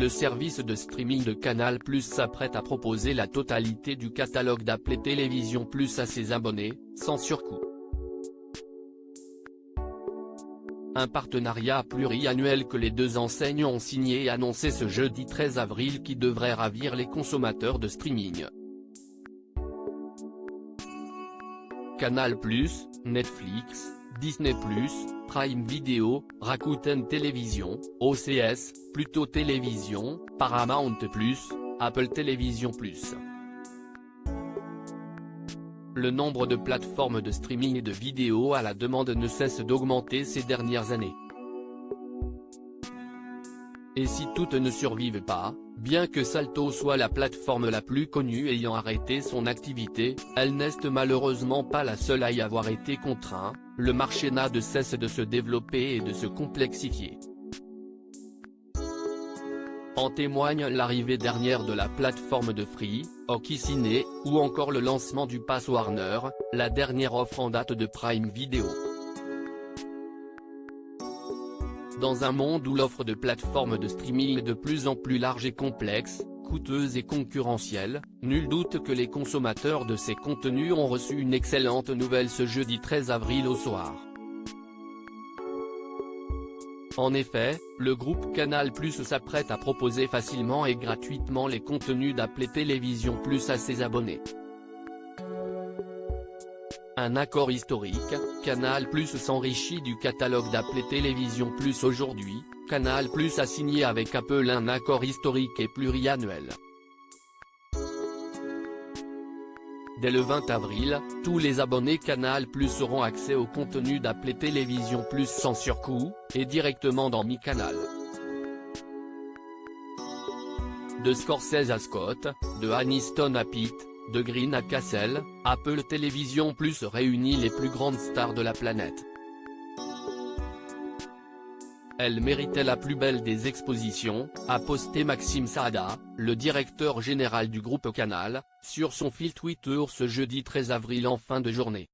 le service de streaming de Canal+ s'apprête à proposer la totalité du catalogue d'appelés Télévision Plus à ses abonnés, sans surcoût. Un partenariat pluriannuel que les deux enseignes ont signé et annoncé ce jeudi 13 avril qui devrait ravir les consommateurs de streaming. Canal+, Netflix, Disney+, Prime Video, Rakuten Télévision, OCS, Pluto Télévision, Paramount+, Apple Télévision+. Le nombre de plateformes de streaming et de vidéos à la demande ne cesse d'augmenter ces dernières années. Et si toutes ne survivent pas, bien que Salto soit la plateforme la plus connue ayant arrêté son activité, elle n'est malheureusement pas la seule à y avoir été contraint, le marché n'a de cesse de se développer et de se complexifier. En témoigne l'arrivée dernière de la plateforme de Free, Hockey Ciné, ou encore le lancement du Pass Warner, la dernière offre en date de Prime Video. Dans un monde où l'offre de plateformes de streaming est de plus en plus large et complexe, coûteuse et concurrentielle, nul doute que les consommateurs de ces contenus ont reçu une excellente nouvelle ce jeudi 13 avril au soir. En effet, le groupe Canal+ s'apprête à proposer facilement et gratuitement les contenus d'appelés Télévision Plus à ses abonnés. Un accord historique, Canal+ s'enrichit du catalogue d'appelés Télévision Plus aujourd'hui, Canal+ a signé avec Apple un accord historique et pluriannuel. Dès le 20 avril, tous les abonnés Canal+ auront accès au contenu d'appelés Télévision Plus sans surcoût, et directement dans Mi Canal. De Scorsese à Scott, de Aniston à Pitt, de Green à Castle, Apple Télévision Plus réunit les plus grandes stars de la planète. Elle méritait la plus belle des expositions, a posté Maxime Saada, le directeur général du groupe Canal, sur son fil Twitter ce jeudi 13 avril en fin de journée.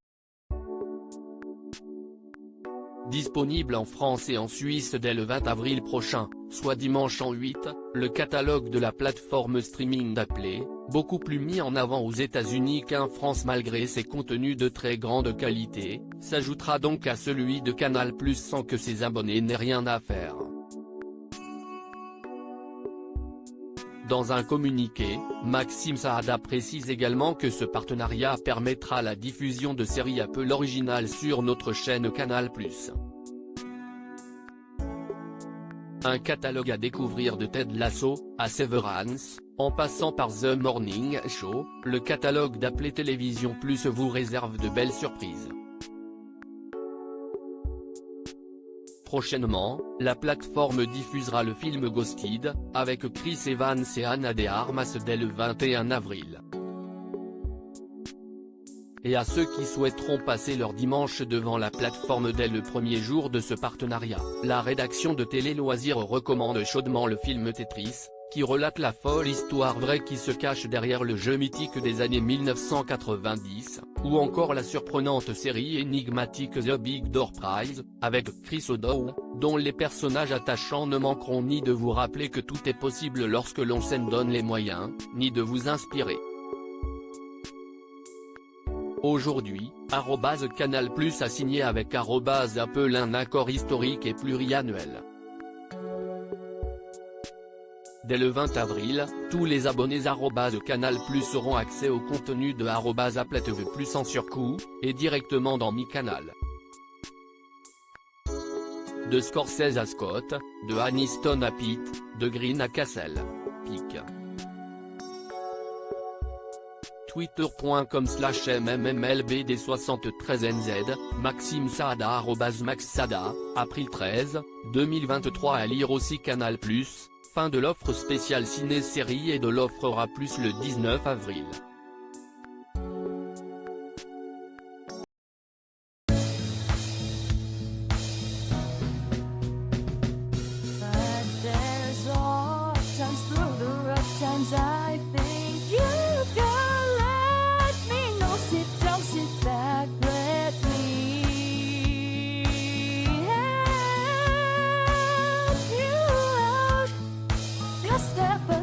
Disponible en France et en Suisse dès le 20 avril prochain, soit dimanche en 8, le catalogue de la plateforme streaming d'appelés, beaucoup plus mis en avant aux États-Unis qu'en France malgré ses contenus de très grande qualité, s'ajoutera donc à celui de Canal+ sans que ses abonnés n'aient rien à faire. Dans un communiqué, Maxime Saada précise également que ce partenariat permettra la diffusion de séries Apple originales sur notre chaîne Canal+. Un catalogue à découvrir de Ted Lasso, à Severance, en passant par The Morning Show, le catalogue d'appelés Télévision Plus vous réserve de belles surprises. Prochainement, la plateforme diffusera le film Ghosted, avec Chris Evans et Ana de Armas dès le 21 avril. Et à ceux qui souhaiteront passer leur dimanche devant la plateforme dès le premier jour de ce partenariat, la rédaction de Télé Loisirs recommande chaudement le film Tetris, qui relate la folle histoire vraie qui se cache derrière le jeu mythique des années 1990, ou encore la surprenante série énigmatique The Big Door Prize, avec Chris O'Dowd, dont les personnages attachants ne manqueront ni de vous rappeler que tout est possible lorsque l'on s'en donne les moyens, ni de vous inspirer. Aujourd'hui, Canal+ a signé avec Apple un accord historique et pluriannuel. Dès le 20 avril, tous les abonnés Canal+ auront accès au contenu de Apple TV+ sans surcoût, et directement dans Mi Canal. De Scorsese à Scott, de Aniston à Pitt, de Green à Castle. Pic. twitter.com/mmlbd73nz, Maxime Saada @Max Saada, April 13, 2023 à lire aussi Canal+, fin de l'offre spéciale ciné-série et de l'offre plus le 19 avril. step